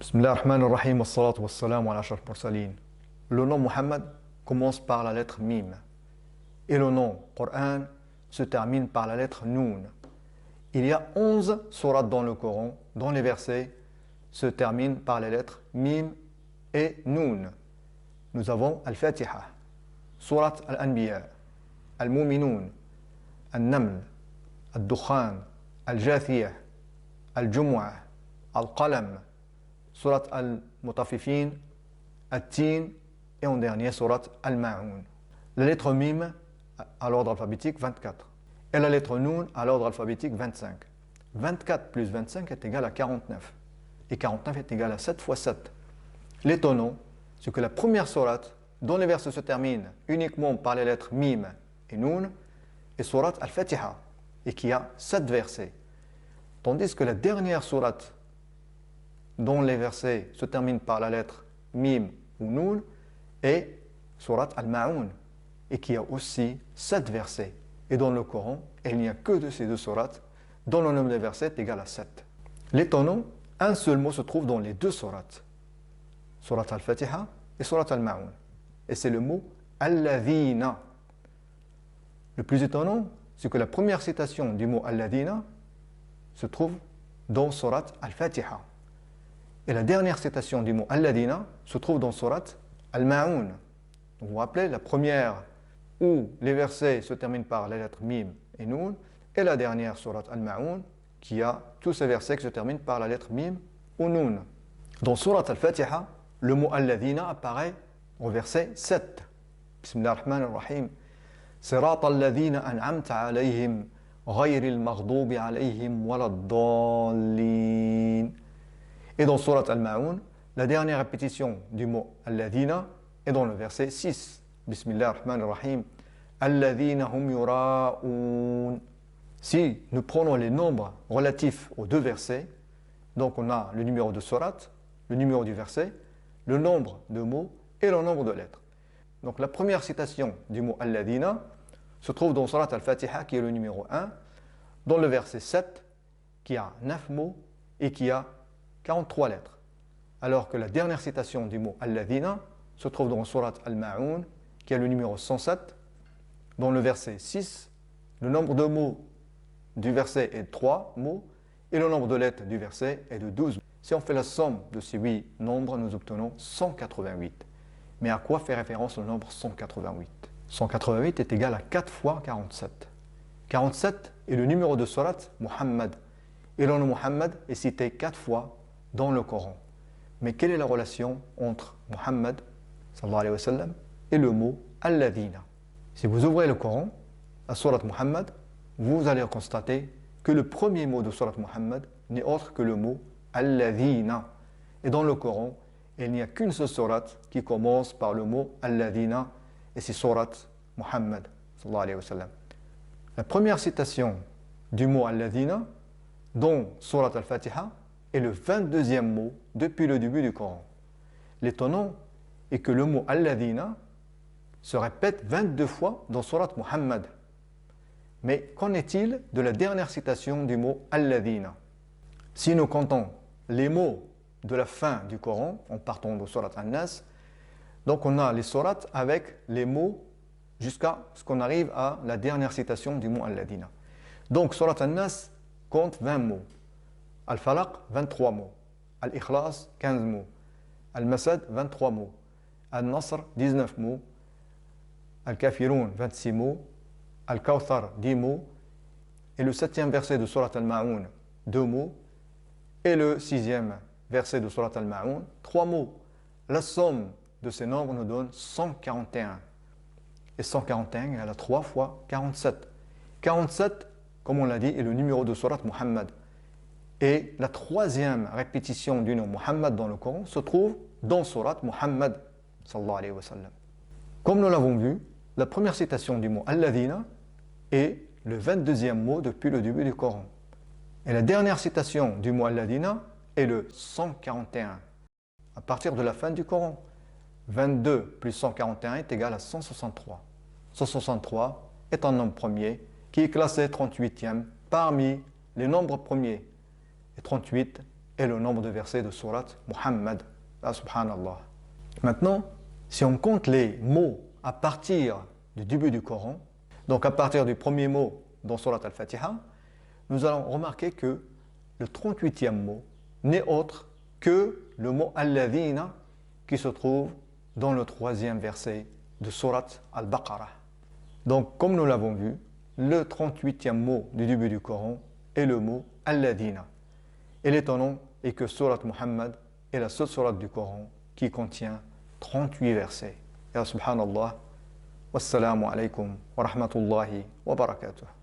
Bismillah ar-Rahman ar-Rahim, wassalatu wassalamu ala ashraf mursalin. Le nom Muhammad commence par la lettre Mim. Et le nom Coran se termine par la lettre Noun. Il y a 11 sourates dans le Coran, dont les versets se terminent par les lettres Mim et Noun. Nous avons Al-Fatiha, Surat Al-Anbiya, Al-Muminun, Al-Naml, Al-Dukhan, Al-Jathiyah, Al-Jumu'ah, Al-Qalam, Surat Al-Mutafifin, At-Tin et en dernier Surat Al-Ma'un. La lettre Mim à l'ordre alphabétique 24 et la lettre Noun à l'ordre alphabétique 25. 24 plus 25 est égal à 49 et 49 est égal à 7 fois 7. L'étonnant, c'est que la première sourate dont les versets se terminent uniquement par les lettres Mim et Noun est Surat Al-Fatiha et qui a 7 versets. Tandis que la dernière sourate dont les versets se terminent par la lettre Mim ou Noun est Surat Al-Ma'un et qui a aussi 7 versets. Et dans le Coran, il n'y a que de ces deux sourates dont le nombre de versets est égal à 7. L'étonnant, un seul mot se trouve dans les deux sourates, Surat Al-Fatiha et Surat Al-Ma'un. Et c'est le mot Alladhina. Le plus étonnant, c'est que la première citation du mot Alladhina se trouve dans Surat Al-Fatiha. Et la dernière citation du mot Alladhina se trouve dans Surat Al-Ma'un. Vous vous rappelez, la première où les versets se terminent par les lettres Mim et Noun, et la dernière Surat Al-Ma'un qui a tous ces versets qui se terminent par la lettre Mim ou Noun. Dans Surat Al-Fatiha, le mot Alladhina apparaît au verset 7. Bismillah ar-Rahman ar-Rahim. Sirat alladhina an'amta alayhim ghayril maghdubi alayhim waladdallin. Et dans Surat Al-Ma'un, la dernière répétition du mot Alladhina est dans le verset 6. Bismillah ar-Rahman ar-Rahim. Alladhina hum yura'un. Si nous prenons les nombres relatifs aux deux versets, donc on a le numéro de surat, le numéro du verset, le nombre de mots et le nombre de lettres. Donc la première citation du mot Alladhina se trouve dans Surat Al-Fatiha qui est le numéro 1, dans le verset 7 qui a 9 mots et qui a 43 lettres. Alors que la dernière citation du mot Alladhina se trouve dans Surat Al-Ma'un qui a le numéro 107, dans le verset 6, le nombre de mots du verset est de 3 mots et le nombre de lettres du verset est de 12. Si on fait la somme de ces 8 nombres, nous obtenons 188. Mais à quoi fait référence le nombre 188 ? 188 est égal à 4 fois 47. 47 est le numéro de surat Muhammad. Et le nom Muhammad est cité 4 fois dans le Coran. Mais quelle est la relation entre Muhammad sallallahu alayhi wa sallam, et le mot Alladhina ? Si vous ouvrez le Coran, la surat Muhammad, vous allez constater que le premier mot de surat Muhammad n'est autre que le mot Alladhina. Et dans le Coran, il n'y a qu'une seule sourate qui commence par le mot Alladhina, et c'est surat Muhammad sallallahu alayhi wa sallam. La première citation du mot Alladhina dans surat Al-Fatiha est le 22e mot depuis le début du Coran. L'étonnant est que le mot Alladhina se répète 22 fois dans surat Muhammad. Mais qu'en est-il de la dernière citation du mot Alladhina ? Si nous comptons les mots de la fin du Coran, en partant de Surat An-Nas, donc on a les sourates avec les mots jusqu'à ce qu'on arrive à la dernière citation du mot Alladhina. Donc Surat An-Nas compte 20 mots. Al-Falaq, 23 mots. Al-Ikhlas, 15 mots. Al-Masad, 23 mots. Al-Nasr, 19 mots. Al-Kafirun, 26 mots. Al-Kawthar, 10 mots. Et le 7e verset de Surat Al-Ma'un, 2 mots. Et le 6e verset de Surat Al-Ma'un, 3 mots. La somme de ces nombres nous donne 141. Et 141 égale à 3 fois 47. 47, comme on l'a dit, est le numéro de Surat Muhammad. Et la troisième répétition du nom Muhammad dans le Coran se trouve dans Surat Muhammad sallallahu alayhi wa sallam. Comme nous l'avons vu, la première citation du mot Alladhina est le 22e mot depuis le début du Coran. Et la dernière citation du mot Alladhina est le 141, à partir de la fin du Coran. 22 plus 141 est égal à 163. 163 est un nombre premier qui est classé 38e parmi les nombres premiers. Et 38 et le nombre de versets de Surat Muhammad. Ah, subhanallah. Maintenant, si on compte les mots à partir du début du Coran, donc à partir du premier mot dans Surat Al-Fatiha, nous allons remarquer que le 38e mot n'est autre que le mot Alladhina qui se trouve dans le 3e verset de Surat Al-Baqarah. Donc, comme nous l'avons vu, le 38e mot du début du Coran est le mot Alladhina. Et l'étonnant est que Surat Muhammad est la seule surat du Coran qui contient 38 versets. Ya subhanallah, wassalamu alaikum wa rahmatullahi wa barakatuh.